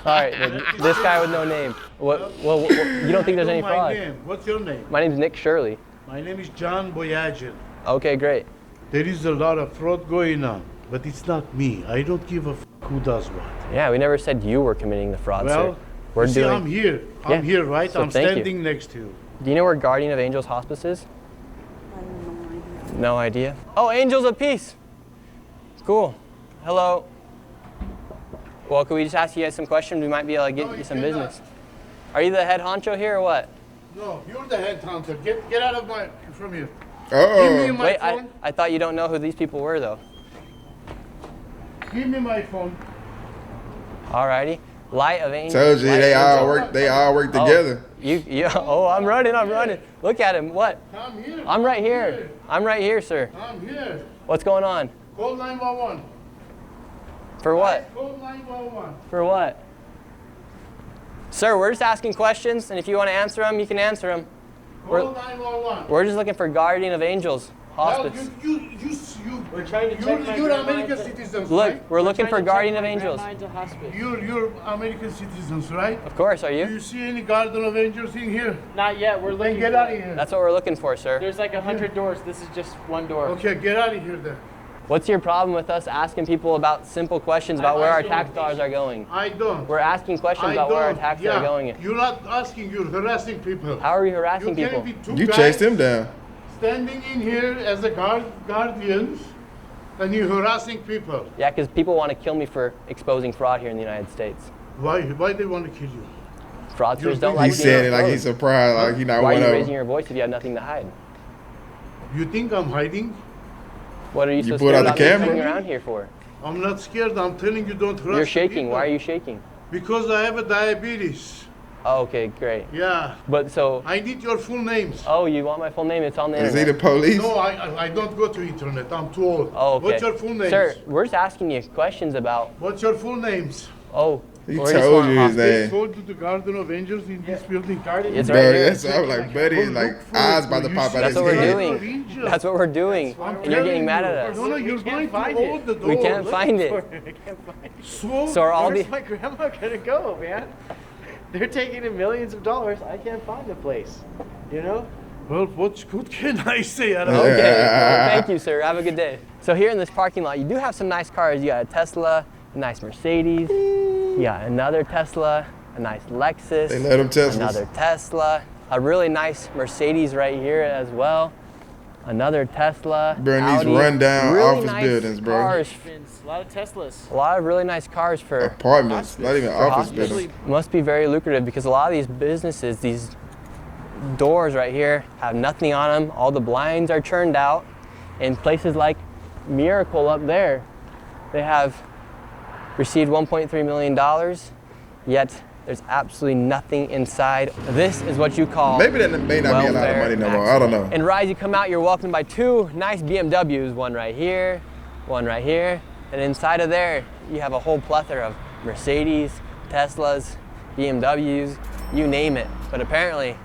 [SPEAKER 1] All right, this guy with no name. Well, you don't think there's any
[SPEAKER 13] My
[SPEAKER 1] fraud?
[SPEAKER 13] name. What's your name?
[SPEAKER 1] My name's Nick Shirley.
[SPEAKER 13] My name is John Boyagin.
[SPEAKER 1] Okay, great.
[SPEAKER 13] There is a lot of fraud going on, but it's not me. I don't give a who does what.
[SPEAKER 1] Yeah, we never said you were committing the fraud,
[SPEAKER 13] Well,
[SPEAKER 1] sir. We're
[SPEAKER 13] you see,
[SPEAKER 1] doing.
[SPEAKER 13] I'm here.
[SPEAKER 1] Yeah.
[SPEAKER 13] I'm here, right?
[SPEAKER 1] So
[SPEAKER 13] I'm
[SPEAKER 1] thank you.
[SPEAKER 13] standing next to you.
[SPEAKER 1] Do you know where Guardian of Angels Hospice is? No idea. Oh, Angels of Peace. Cool. Hello. Well, could we just ask you guys some questions? We might be able to get you some business. Are you the head honcho here or what?
[SPEAKER 13] No, you're the head hunter. Get out of from here.
[SPEAKER 2] Oh.
[SPEAKER 13] Give me my
[SPEAKER 1] Wait,
[SPEAKER 13] phone.
[SPEAKER 1] I thought you don't know who these people were though.
[SPEAKER 13] Give me my phone.
[SPEAKER 1] Alrighty. Light of Angels.
[SPEAKER 2] Told you
[SPEAKER 1] Light
[SPEAKER 2] they all
[SPEAKER 1] Angel.
[SPEAKER 2] work. They all work together.
[SPEAKER 1] Oh, I'm running. Look at him. What?
[SPEAKER 13] Come here.
[SPEAKER 1] I'm right here. I'm right here, sir.
[SPEAKER 13] I'm here.
[SPEAKER 1] What's going on?
[SPEAKER 13] Call 911.
[SPEAKER 1] For what?
[SPEAKER 13] Call 911.
[SPEAKER 1] For what? Sir, we're just asking questions, and if you want to answer them, you can answer them.
[SPEAKER 13] Call 911.
[SPEAKER 1] We're just looking for Guardian of Angels Hospice.
[SPEAKER 12] We're trying to check my
[SPEAKER 13] You're
[SPEAKER 12] grandma
[SPEAKER 13] American
[SPEAKER 12] into-
[SPEAKER 13] citizens,
[SPEAKER 1] Look,
[SPEAKER 13] right?
[SPEAKER 1] we're looking for
[SPEAKER 12] trying to
[SPEAKER 1] Guardian
[SPEAKER 12] check
[SPEAKER 1] of
[SPEAKER 12] my
[SPEAKER 1] Angels.
[SPEAKER 12] grandma into hospice.
[SPEAKER 13] You're American citizens, right?
[SPEAKER 1] Of course, are
[SPEAKER 13] Do
[SPEAKER 1] you?
[SPEAKER 13] you see any Guardian of Angels in here?
[SPEAKER 12] Not yet. We're
[SPEAKER 13] Then
[SPEAKER 12] looking.
[SPEAKER 13] get
[SPEAKER 12] for
[SPEAKER 13] out of
[SPEAKER 12] it.
[SPEAKER 13] here.
[SPEAKER 1] That's what we're looking for, sir.
[SPEAKER 12] There's like 100 doors. This is just one door.
[SPEAKER 13] Okay, get out of here then.
[SPEAKER 1] What's your problem with us asking people about simple questions about where our tax dollars are going?
[SPEAKER 13] I don't.
[SPEAKER 1] We're asking questions
[SPEAKER 13] I
[SPEAKER 1] about where our
[SPEAKER 13] don't.
[SPEAKER 1] taxes
[SPEAKER 13] Yeah.
[SPEAKER 1] are going.
[SPEAKER 13] You're not asking, you're harassing people.
[SPEAKER 1] How are we harassing
[SPEAKER 13] You
[SPEAKER 1] people?
[SPEAKER 13] can't be two
[SPEAKER 2] You
[SPEAKER 13] guys
[SPEAKER 2] chased him down.
[SPEAKER 13] standing in here as a guardians and you're harassing people.
[SPEAKER 1] Yeah, because people want to kill me for exposing fraud here in the United States.
[SPEAKER 13] Why they want to kill you?
[SPEAKER 1] Fraudsters don't
[SPEAKER 2] He
[SPEAKER 1] like
[SPEAKER 2] said it
[SPEAKER 1] being
[SPEAKER 2] like he's
[SPEAKER 1] exposed.
[SPEAKER 2] surprised, like he not
[SPEAKER 1] Why are
[SPEAKER 2] one
[SPEAKER 1] you
[SPEAKER 2] of
[SPEAKER 1] raising
[SPEAKER 2] them.
[SPEAKER 1] your voice if you have nothing to hide?
[SPEAKER 13] You think I'm hiding?
[SPEAKER 1] What are you so
[SPEAKER 2] pulled
[SPEAKER 1] scared
[SPEAKER 2] out the
[SPEAKER 1] about me
[SPEAKER 2] camera?
[SPEAKER 1] sitting around here for?
[SPEAKER 13] I'm not scared. I'm telling you, don't harass
[SPEAKER 1] You're shaking.
[SPEAKER 13] people.
[SPEAKER 1] Why are you shaking?
[SPEAKER 13] Because I have a diabetes.
[SPEAKER 1] Oh, okay, great.
[SPEAKER 13] Yeah.
[SPEAKER 1] But so,
[SPEAKER 13] I need your full names.
[SPEAKER 1] oh, you want my full name? It's on the
[SPEAKER 2] Is he
[SPEAKER 1] internet.
[SPEAKER 2] the police?
[SPEAKER 13] No, I don't go to internet. I'm too old.
[SPEAKER 1] Oh, okay.
[SPEAKER 13] What's your full names?
[SPEAKER 1] Sir, we're just asking you questions about.
[SPEAKER 13] What's your full names?
[SPEAKER 1] Oh,
[SPEAKER 2] He
[SPEAKER 1] we're just
[SPEAKER 2] told
[SPEAKER 1] want
[SPEAKER 2] you his
[SPEAKER 1] hospice.
[SPEAKER 2] name.
[SPEAKER 13] Told you the Guardian of Angels in this building. Guardian.
[SPEAKER 1] It's
[SPEAKER 2] Bro,
[SPEAKER 1] right here.
[SPEAKER 2] that's I was like, buddy, like
[SPEAKER 13] Look for
[SPEAKER 2] eyes
[SPEAKER 13] it.
[SPEAKER 2] about to
[SPEAKER 13] You
[SPEAKER 2] pop
[SPEAKER 13] see
[SPEAKER 2] out
[SPEAKER 1] That's
[SPEAKER 2] his
[SPEAKER 1] what we're
[SPEAKER 2] head.
[SPEAKER 1] doing. That's what we're doing. And you're getting mad at us.
[SPEAKER 13] No, no, you're going to
[SPEAKER 12] find
[SPEAKER 13] hold
[SPEAKER 12] it.
[SPEAKER 13] the door.
[SPEAKER 1] We can't find it.
[SPEAKER 12] I can't find it.
[SPEAKER 1] So are all
[SPEAKER 12] Where's
[SPEAKER 1] the
[SPEAKER 12] my grandma gonna go, man? They're taking in millions of dollars. I can't find the place. You know?
[SPEAKER 13] Well, what can I say? I don't know.
[SPEAKER 1] Okay. Well, thank you, sir. Have a good day. So here in this parking lot, you do have some nice cars. You got a Tesla, a nice Mercedes. You got another Tesla, a nice Lexus.
[SPEAKER 2] They let them Teslas.
[SPEAKER 1] Another Tesla, a really nice Mercedes right here as well. Another Tesla.
[SPEAKER 2] Bro, in these
[SPEAKER 1] Audi.
[SPEAKER 2] rundown
[SPEAKER 1] Really
[SPEAKER 2] office
[SPEAKER 1] nice
[SPEAKER 2] buildings, bro.
[SPEAKER 1] Cars.
[SPEAKER 12] A lot of Teslas.
[SPEAKER 1] A lot of really nice cars for
[SPEAKER 2] Apartments, not even
[SPEAKER 1] for
[SPEAKER 2] office
[SPEAKER 1] hospice.
[SPEAKER 2] buildings.
[SPEAKER 1] Must be very lucrative because a lot of these businesses, these doors right here have nothing on them. All the blinds are churned out. In places like Miracle up there, they have received $1.3 million, yet there's absolutely nothing inside. This is what you call
[SPEAKER 2] Maybe that may not be a lot of money no more. I don't know.
[SPEAKER 1] And right as you come out, you're welcomed by two nice BMWs, one right here, and inside of there, you have a whole plethora of Mercedes, Teslas, BMWs, you name it. But apparently,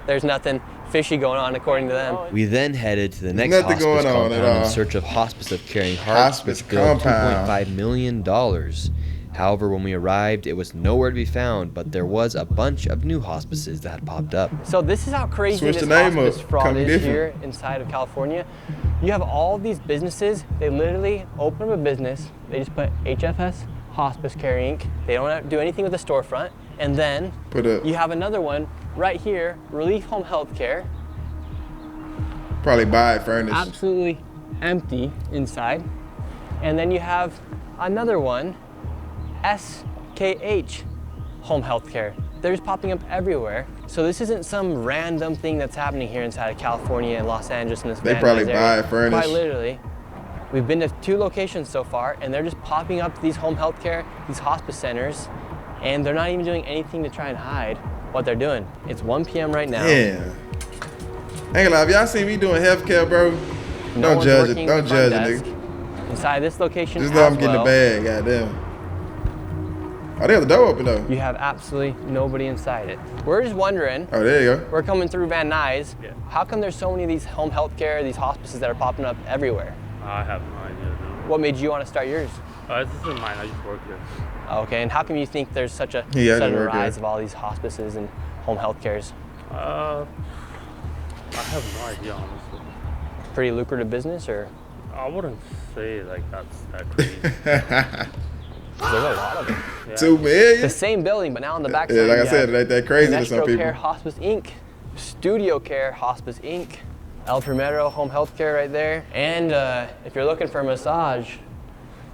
[SPEAKER 1] there's nothing fishy going on according to them.
[SPEAKER 4] We then headed to the next
[SPEAKER 2] Nothing
[SPEAKER 4] hospice
[SPEAKER 2] going on
[SPEAKER 4] compound
[SPEAKER 2] at all.
[SPEAKER 4] in search of Hospice of Caring Hearts,
[SPEAKER 2] Hospice
[SPEAKER 4] which billed
[SPEAKER 2] compound.
[SPEAKER 4] $2.5 million. However, when we arrived, it was nowhere to be found, but there was a bunch of new hospices that had popped up.
[SPEAKER 1] So this is how crazy
[SPEAKER 2] Switch
[SPEAKER 1] this
[SPEAKER 2] the name
[SPEAKER 1] hospice
[SPEAKER 2] up.
[SPEAKER 1] fraud
[SPEAKER 2] Come
[SPEAKER 1] is
[SPEAKER 2] different.
[SPEAKER 1] here inside of California. You have all these businesses, they literally open up a business, they just put HFS Hospice Care Inc. They don't do anything with the storefront. And then you have another one right here, Relief Home Healthcare.
[SPEAKER 2] Probably buy it furnished.
[SPEAKER 1] Absolutely empty inside. And then you have another one, SKH Home Healthcare. They're just popping up everywhere. So this isn't some random thing that's happening here inside of California and Los Angeles in this
[SPEAKER 2] They
[SPEAKER 1] Van
[SPEAKER 2] probably
[SPEAKER 1] Nuys
[SPEAKER 2] buy
[SPEAKER 1] area.
[SPEAKER 2] it furnished.
[SPEAKER 1] Quite literally. We've been to 2 locations so far, and they're just popping up these home health care, these hospice centers, and they're not even doing anything to try and hide what they're doing. It's 1 p.m. right now.
[SPEAKER 2] Yeah. Ain't gonna lie, if y'all see me doing healthcare, bro,
[SPEAKER 1] No
[SPEAKER 2] don't
[SPEAKER 1] one's
[SPEAKER 2] judge it.
[SPEAKER 1] working
[SPEAKER 2] Don't
[SPEAKER 1] the
[SPEAKER 2] judge
[SPEAKER 1] front
[SPEAKER 2] it,
[SPEAKER 1] desk.
[SPEAKER 2] nigga.
[SPEAKER 1] Inside this location
[SPEAKER 2] Just know I'm
[SPEAKER 1] as
[SPEAKER 2] getting
[SPEAKER 1] well,
[SPEAKER 2] the bag, goddamn. Oh, they got the door open though.
[SPEAKER 1] you have absolutely nobody inside it. We're just wondering,
[SPEAKER 2] Oh, there you go.
[SPEAKER 1] we're coming through Van Nuys, how come there's so many of these home health care, these hospices that are popping up everywhere?
[SPEAKER 14] I have no idea. No.
[SPEAKER 1] What made you want to start yours?
[SPEAKER 14] This isn't mine. I just work here.
[SPEAKER 1] Okay, and how come you think there's such a
[SPEAKER 2] Yeah, I
[SPEAKER 1] sudden
[SPEAKER 2] work here.
[SPEAKER 1] rise of all these hospices and home health cares?
[SPEAKER 14] I have no idea, honestly.
[SPEAKER 1] Pretty lucrative business, or?
[SPEAKER 14] I wouldn't say like that's that crazy.
[SPEAKER 1] There's a lot of them.
[SPEAKER 14] Yeah.
[SPEAKER 2] 2 million?
[SPEAKER 1] The same building, but now on the back
[SPEAKER 2] Yeah,
[SPEAKER 1] side,
[SPEAKER 2] like I
[SPEAKER 1] you
[SPEAKER 2] said,
[SPEAKER 1] have
[SPEAKER 2] it ain't that crazy to some
[SPEAKER 1] Metro
[SPEAKER 2] people.
[SPEAKER 1] Care Hospice Inc., Studio Care Hospice Inc., El Primero Home Healthcare right there. And if you're looking for a massage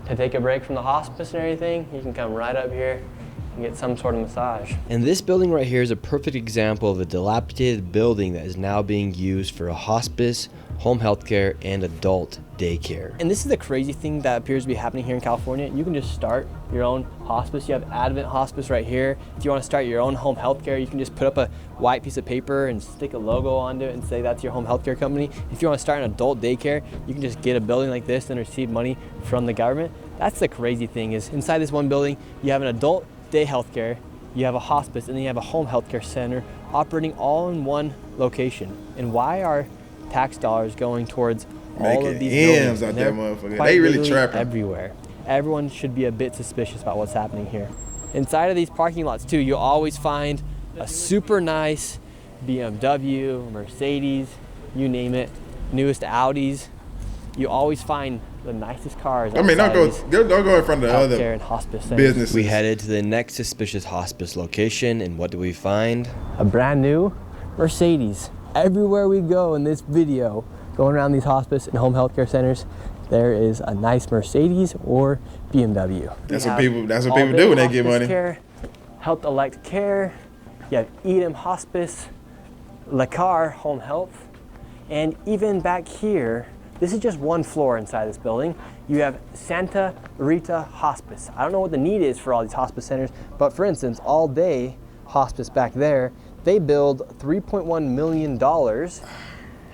[SPEAKER 1] to take a break from the hospice and everything, you can come right up here and get some sort of massage.
[SPEAKER 4] And this building right here is a perfect example of a dilapidated building that is now being used for a hospice, home health care, and adult daycare.
[SPEAKER 1] And this is the crazy thing that appears to be happening here in California. You can just start your own hospice. You have Advent Hospice right here. If you want to start your own home health care, you can just put up a white piece of paper and stick a logo onto it and say that's your home health care company. If you want to start an adult daycare, you can just get a building like this and receive money from the government. That's the crazy thing, is inside this one building, you have an adult day health care, you have a hospice, and then you have a home health care center operating all in one location. And why are tax dollars going towards all of these buildings?
[SPEAKER 2] Out there, motherfucker. They really trapping
[SPEAKER 1] everywhere. Everyone should be a bit suspicious about what's happening here. Inside of these parking lots too, you'll always find a super nice BMW, Mercedes, you name it, newest Audis. You always find the nicest cars.
[SPEAKER 2] I mean, don't go in front of the other
[SPEAKER 1] and hospice
[SPEAKER 2] businesses.
[SPEAKER 4] We headed to the next suspicious hospice location, and what do we find?
[SPEAKER 1] A brand new Mercedes. Everywhere we go in this video, going around these hospice and home health care centers, there is a nice Mercedes or BMW.
[SPEAKER 2] That's what people do when they get money.
[SPEAKER 1] Care, Health Elect Care, you have Edom Hospice, LaCar Home Health, and even back here, this is just one floor inside this building. You have Santa Rita Hospice. I don't know what the need is for all these hospice centers, but for instance, All Day Hospice back there, they billed $3.1 million,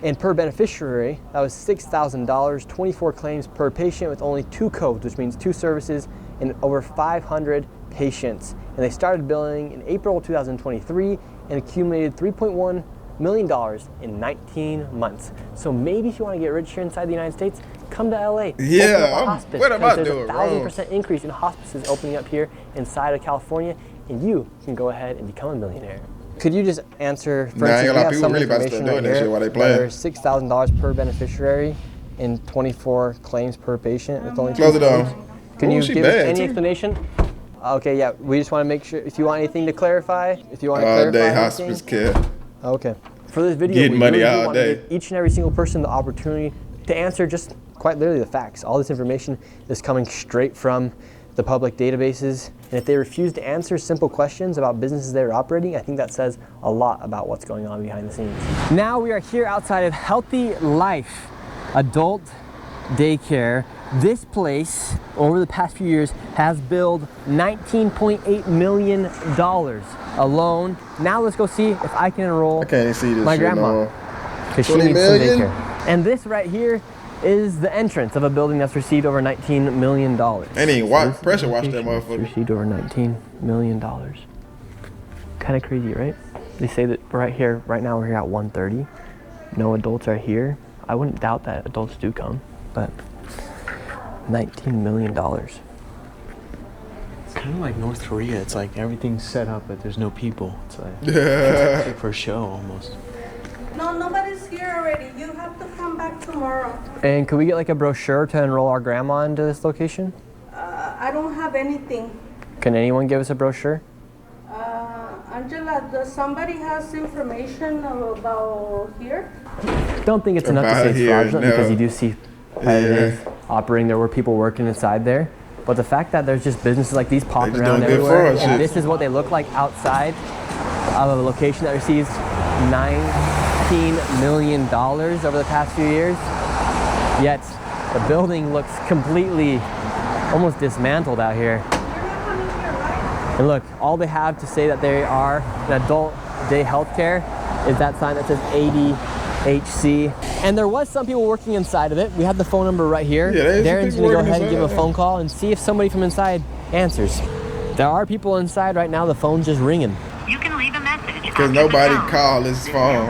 [SPEAKER 1] and per beneficiary, that was $6,000, 24 claims per patient with only 2 codes, which means 2 services and over 500 patients. And they started billing in April 2023 and accumulated $3.1 million in 19 months. So maybe if you want to get rich here inside the United States, come to LA.
[SPEAKER 2] Yeah, what am I doing
[SPEAKER 1] There's a
[SPEAKER 2] wrong?
[SPEAKER 1] 1,000% increase in hospices opening up here inside of California, and you can go ahead and become a millionaire. Could you just answer, for instance, we have some information right here, there's $6,000 per beneficiary and 24 claims per patient with only 2 claims. Can you give us any explanation? Okay, yeah, we just want to make sure, if you want anything to clarify, if you want to clarify
[SPEAKER 2] All-day
[SPEAKER 1] anything.
[SPEAKER 2] hospice care.
[SPEAKER 1] Okay. For this video,
[SPEAKER 2] Getting
[SPEAKER 1] we
[SPEAKER 2] money
[SPEAKER 1] really
[SPEAKER 2] all
[SPEAKER 1] want to
[SPEAKER 2] day.
[SPEAKER 1] give each and every single person the opportunity to answer just quite literally the facts. All this information is coming straight from the public databases, and if they refuse to answer simple questions about businesses they're operating, I think that says a lot about what's going on behind the scenes. Now we are here outside of Healthy Life Adult Daycare. This place, over the past few years, has billed $19.8 million alone. Now let's go see if I can enroll my grandma, because she needs some daycare. And this right here is the entrance of a building that's received over $19 million.
[SPEAKER 2] Ain't even pressure wash that motherfucker.
[SPEAKER 1] Received over $19 million. Kind of crazy, right? They say that right here, right now we're here at 1:30. No adults are here. I wouldn't doubt that adults do come, but $19 million.
[SPEAKER 12] It's kind of like North Korea. It's like everything's set up, but there's no people. It's like for a show almost.
[SPEAKER 8] No, nobody's here already. You have to come back tomorrow.
[SPEAKER 1] And could we get like a brochure to enroll our grandma into this location?
[SPEAKER 8] I don't have anything.
[SPEAKER 1] Can anyone give us a brochure?
[SPEAKER 8] Angela, does somebody has information about here?
[SPEAKER 1] Don't think it's enough to say it's fraudulent, because you do see operating. There were people working inside there. But the fact that there's just businesses like these popping around everywhere, and this is what they look like outside of a location that receives $19 million over the past few years, yet the building looks completely almost dismantled out here. And look, all they have to say that they are an adult day healthcare is that sign that says ADHC. And there was some people working inside of it. We have the phone number right here.
[SPEAKER 2] Yeah,
[SPEAKER 1] Darren's gonna go ahead and give a phone call and see if somebody from inside answers. There are people inside right now. The phone's just ringing.
[SPEAKER 15] You can leave a message.
[SPEAKER 2] Because nobody called his phone.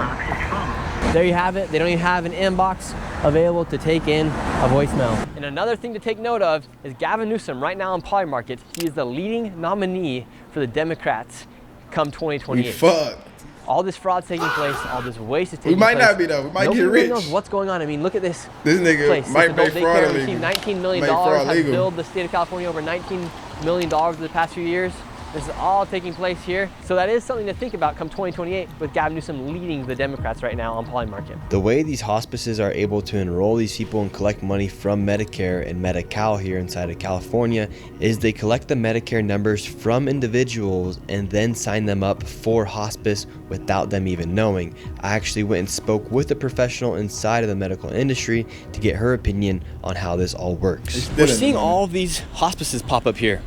[SPEAKER 1] There you have it. They don't even have an inbox available to take in a voicemail. And another thing to take note of is Gavin Newsom right now on Polymarket. He is the leading nominee for the Democrats come 2028.
[SPEAKER 2] We fucked.
[SPEAKER 1] All this fraud's taking place, all this waste is taking place.
[SPEAKER 2] We might not be though. We might get rich.
[SPEAKER 1] Nobody knows what's going on. I mean, look at this.
[SPEAKER 2] This nigga
[SPEAKER 1] place.
[SPEAKER 2] might make fraud illegal.
[SPEAKER 1] Received $19 million, has billed the state of California over $19 million over the past few years. This is all taking place here. So that is something to think about come 2028 with Gavin Newsom leading the Democrats right now on Poly Market.
[SPEAKER 4] The way these hospices are able to enroll these people and collect money from Medicare and Medi-Cal here inside of California is they collect the Medicare numbers from individuals and then sign them up for hospice without them even knowing. I actually went and spoke with a professional inside of the medical industry to get her opinion on how this all works.
[SPEAKER 1] We're seeing all of these hospices pop up here.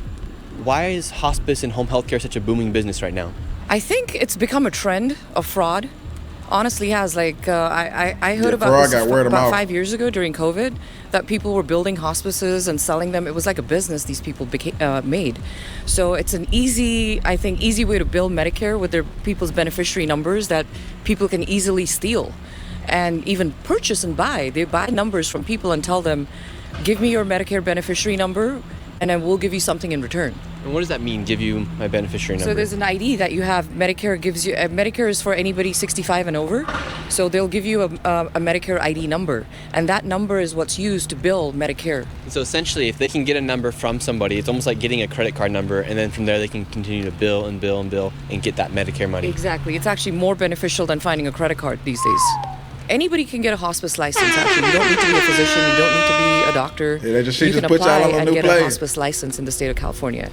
[SPEAKER 1] Why is hospice and home health care such a booming business right now?
[SPEAKER 15] I think it's become a trend of fraud. Honestly has. Like, I heard about this about 5 years ago during COVID, that people were building hospices and selling them. It was like a business these people made. So it's an easy way to build Medicare with their people's beneficiary numbers that people can easily steal and even purchase and buy. They buy numbers from people and tell them, give me your Medicare beneficiary number and then we'll give you something in return.
[SPEAKER 1] And what does that mean, give you my beneficiary number?
[SPEAKER 15] So there's an ID that you have. Medicare gives you, Medicare is for anybody 65 and over. So they'll give you a Medicare ID number. And that number is what's used to bill Medicare.
[SPEAKER 1] So essentially, if they can get a number from somebody, it's almost like getting a credit card number, and then from there they can continue to bill and bill and bill and get that Medicare money.
[SPEAKER 15] Exactly. It's actually more beneficial than finding a credit card these days. Anybody can get a hospice license, actually. You don't need to be a physician. You don't need to be a doctor. You can apply and get a hospice license in the state of California.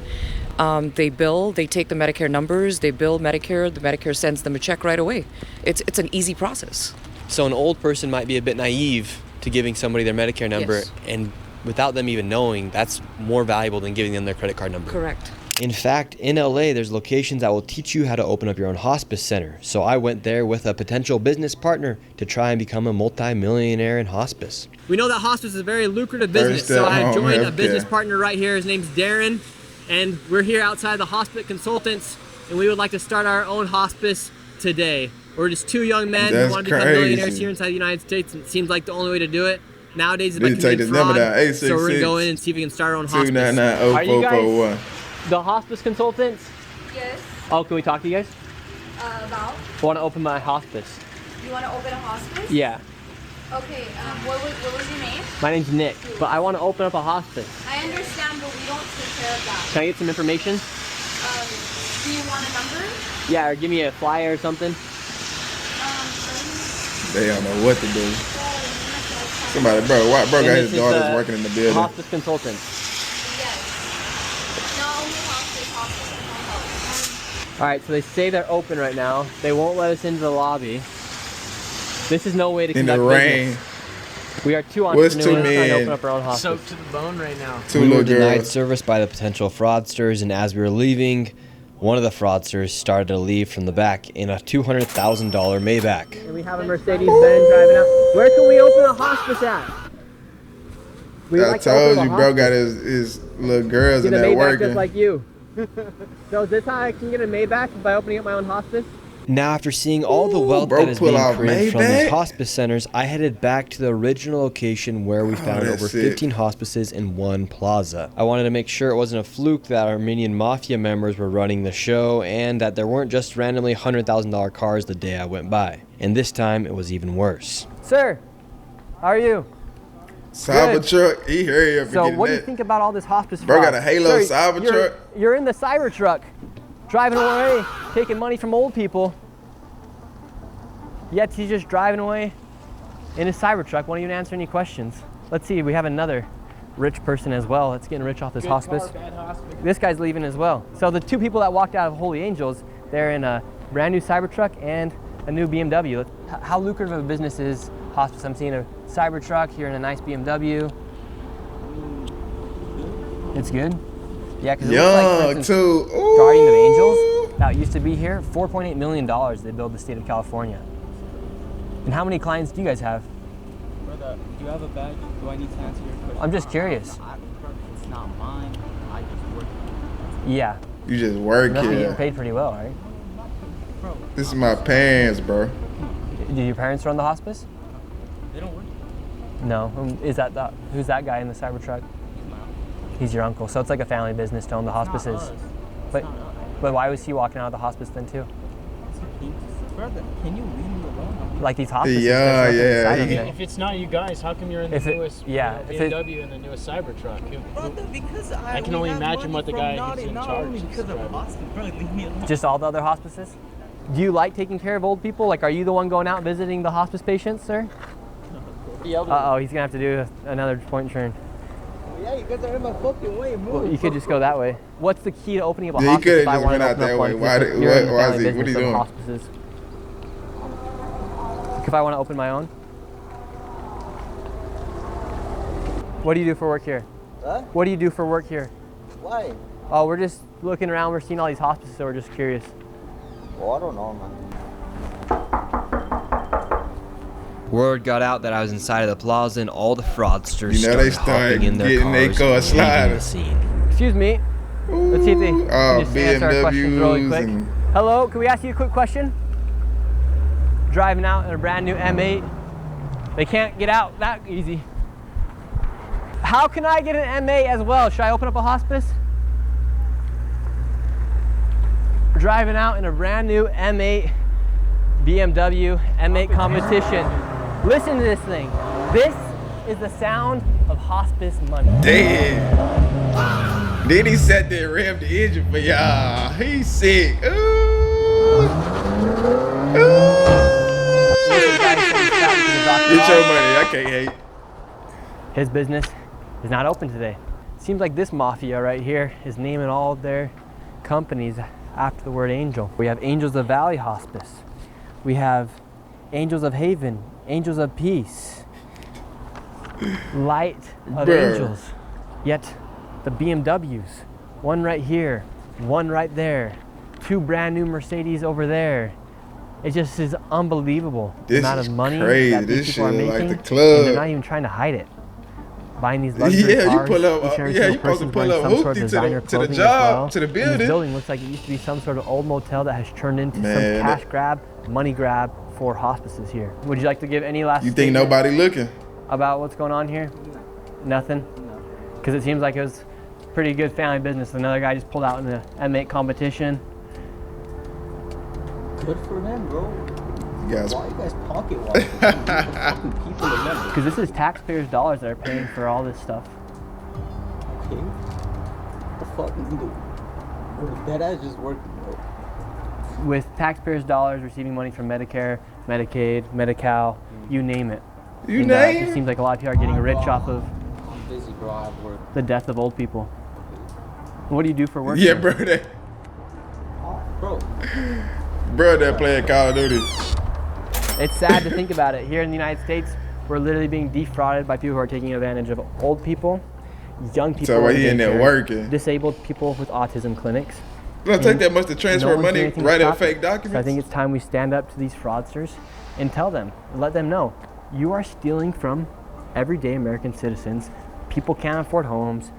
[SPEAKER 15] They bill, they take the Medicare numbers, they bill Medicare, the Medicare sends them a check right away. It's an easy process.
[SPEAKER 1] So an old person might be a bit naive to giving somebody their Medicare number, and without them even knowing, that's more valuable than giving them their credit card number.
[SPEAKER 15] Correct.
[SPEAKER 4] In fact, in LA, there's locations that will teach you how to open up your own hospice center. So I went there with a potential business partner to try and become a multi-millionaire in hospice.
[SPEAKER 1] We know that hospice is a very lucrative business, so I joined a business partner right here. His name's Darren, and we're here outside the Hospice Consultants, and we would like to start our own hospice today. We're just two young men who want to become millionaires here inside the United States, and it seems like the only way to do it nowadays is by committing fraud. So we're gonna go in and see if we can start our own hospice. Are you guys the Hospice Consultants?
[SPEAKER 3] Yes.
[SPEAKER 1] Oh, can we talk to you guys?
[SPEAKER 3] About?
[SPEAKER 1] I want to open my hospice.
[SPEAKER 3] You want to open a hospice?
[SPEAKER 1] Yeah.
[SPEAKER 3] Okay, what was your name?
[SPEAKER 1] My name's Nick, but I want to open up a hospice.
[SPEAKER 3] I understand, but we don't take care of that.
[SPEAKER 1] Can I get some information?
[SPEAKER 3] Do you want a number?
[SPEAKER 1] Yeah, or give me a flyer or something.
[SPEAKER 2] They don't know what to do. Somebody, bro got his daughters working in the building.
[SPEAKER 1] Hospice Consultant. All right, so they say they're open right now. They won't let us into the lobby. This is no way to conduct business. We are two entrepreneurs trying to open up our own hospice.
[SPEAKER 12] Soaked to the bone right now.
[SPEAKER 4] We were denied service by the potential fraudsters, and as we were leaving, one of the fraudsters started to leave from the back in a $200,000 Maybach.
[SPEAKER 1] And we have a Mercedes-Benz driving out. Where can we open a hospice at?
[SPEAKER 2] I told you, bro got his little girls in there working.
[SPEAKER 1] Just like you. So is this how I can get a Maybach by opening up my own hospice?
[SPEAKER 4] Now, after seeing all the wealth that is being created from these hospice centers, I headed back to the original location where we found over 15 hospices in one plaza. I wanted to make sure it wasn't a fluke that Armenian mafia members were running the show and that there weren't just randomly $100,000 cars the day I went by. And this time, it was even worse.
[SPEAKER 1] Sir, how are you?
[SPEAKER 2] Cybertruck, he hurry up and
[SPEAKER 1] So
[SPEAKER 2] get in
[SPEAKER 1] what do
[SPEAKER 2] that.
[SPEAKER 1] you think about all this hospice
[SPEAKER 2] Bro
[SPEAKER 1] fraud?
[SPEAKER 2] got a Halo Cybertruck.
[SPEAKER 1] You're in the Cybertruck, driving away, taking money from old people. Yet he's just driving away in his Cybertruck, won't even answer any questions. Let's see, we have another rich person as well that's getting rich off this hospice. This guy's leaving as well. So the two people that walked out of Holy Angels, they're in a brand new Cybertruck and a new BMW. How lucrative of a business is hospice? I'm seeing a Cybertruck here in a nice BMW. It's good? Yeah, because it looks like, for instance, Guardian of Angels, that used to be here, $4.8 million they build the state of California. And how many clients do you guys have?
[SPEAKER 16] Brother, do you have a badge? Do I need to answer your question?
[SPEAKER 1] I'm just curious.
[SPEAKER 16] It's not mine. I just work here.
[SPEAKER 1] Yeah.
[SPEAKER 2] You just work
[SPEAKER 1] You're
[SPEAKER 2] here.
[SPEAKER 1] getting paid pretty well, right?
[SPEAKER 2] This is my parents, bro.
[SPEAKER 1] Do your parents run the hospice?
[SPEAKER 16] They don't work.
[SPEAKER 1] No. Who's that guy in the Cybertruck? He's your uncle. So it's like a family business to own the hospices. But why was he walking out of the hospice then too?
[SPEAKER 16] Brother, can you leave me alone?
[SPEAKER 1] like these hospices.
[SPEAKER 2] Yeah.
[SPEAKER 12] If it's not you guys, how come you're in the newest BMW and the newest Cybertruck?
[SPEAKER 16] Brother, because
[SPEAKER 12] I can only imagine what the guy who's in charge is
[SPEAKER 16] because of hospice, brother, leave me alone.
[SPEAKER 1] Just all the other hospices? Do you like taking care of old people? Like, are you the one going out visiting the hospice patients, sir? Uh-oh, he's gonna have to do another point turn.
[SPEAKER 16] Yeah, you guys are in my fucking way. Move.
[SPEAKER 1] Well, you could just go that way. What's the key to opening up a hospice?
[SPEAKER 2] He could have just went out that way. Why is he? What are you doing?
[SPEAKER 1] Hospices. If I want to open my own. What do you do for work here?
[SPEAKER 16] Huh?
[SPEAKER 1] What do you do for work here?
[SPEAKER 16] Why?
[SPEAKER 1] Oh, we're just looking around. We're seeing all these hospices, so we're just curious.
[SPEAKER 16] Well, I don't know, man.
[SPEAKER 4] Word got out that I was inside of the plaza and all the fraudsters
[SPEAKER 2] they
[SPEAKER 4] started
[SPEAKER 2] start
[SPEAKER 4] hopping in their
[SPEAKER 2] getting their
[SPEAKER 4] cars
[SPEAKER 2] car
[SPEAKER 4] and leaving the
[SPEAKER 2] sliding.
[SPEAKER 4] scene.
[SPEAKER 1] Excuse me. Let's see if they can just answer our questions really quick.
[SPEAKER 2] BMWs.
[SPEAKER 1] Hello, can we ask you a quick question? Driving out in a brand new M8. They can't get out that easy. How can I get an M8 as well? Should I open up a hospice? We're driving out in a brand new M8 BMW M8 competition. Listen to this thing. This is the sound of hospice money.
[SPEAKER 2] Damn. Then he sat there and rammed the engine for y'all. He's sick. Ooh. Get your money. I can't hate.
[SPEAKER 1] His business is not open today. Seems like this mafia right here is naming all of their companies after the word angel. We have Angels of Valley Hospice. We have Angels of Haven, Angels of Peace, Light of Angels. Yet the BMWs, one right here, one right there, two brand new Mercedes over there. It just is unbelievable the amount of money that these people are making,
[SPEAKER 2] like the club.
[SPEAKER 1] and they're not even trying to hide it. Buying these luxury cars,
[SPEAKER 2] you pull up.
[SPEAKER 1] each and every
[SPEAKER 2] You
[SPEAKER 1] single
[SPEAKER 2] supposed to
[SPEAKER 1] person's
[SPEAKER 2] pull
[SPEAKER 1] wearing
[SPEAKER 2] up
[SPEAKER 1] some sort of
[SPEAKER 2] hoopty
[SPEAKER 1] designer
[SPEAKER 2] to the
[SPEAKER 1] clothing
[SPEAKER 2] job,
[SPEAKER 1] as well.
[SPEAKER 2] to the
[SPEAKER 1] And
[SPEAKER 2] building.
[SPEAKER 1] this building looks like it used to be some sort of old motel that has turned into some cash grab, money grab for hospices here. Would you like to give any last?
[SPEAKER 2] You think nobody looking
[SPEAKER 1] about what's going on here? Nothing. Because it seems like it was pretty good family business. Another guy just pulled out in the M8 competition.
[SPEAKER 16] Good for them, bro.
[SPEAKER 2] You guys.
[SPEAKER 16] Why are you guys pocket watching? Fucking people remember.
[SPEAKER 1] Because this is taxpayers' dollars that are paying for all this stuff.
[SPEAKER 16] Okay. What the fuck is he doing? That ass just working, bro.
[SPEAKER 1] With taxpayers' dollars receiving money from Medicare, Medicaid, Medi-Cal, you name it.
[SPEAKER 2] You name
[SPEAKER 1] it. It seems like a lot of people are getting rich off of
[SPEAKER 16] I'm busy, bro. I have work.
[SPEAKER 1] the death of old people. What do you do for work?
[SPEAKER 2] Yeah,
[SPEAKER 1] here?
[SPEAKER 2] bro. That,
[SPEAKER 16] Bro.
[SPEAKER 2] bro, that playing Call of Duty.
[SPEAKER 1] It's sad to think about it. Here in the United States, we're literally being defrauded by people who are taking advantage of old people, young people,
[SPEAKER 2] So he in there working.
[SPEAKER 1] disabled people with autism clinics.
[SPEAKER 2] It don't take that much to transfer money, write up fake documents.
[SPEAKER 1] So I think it's time we stand up to these fraudsters and tell them, let them know, you are stealing from everyday American citizens. People can't afford homes.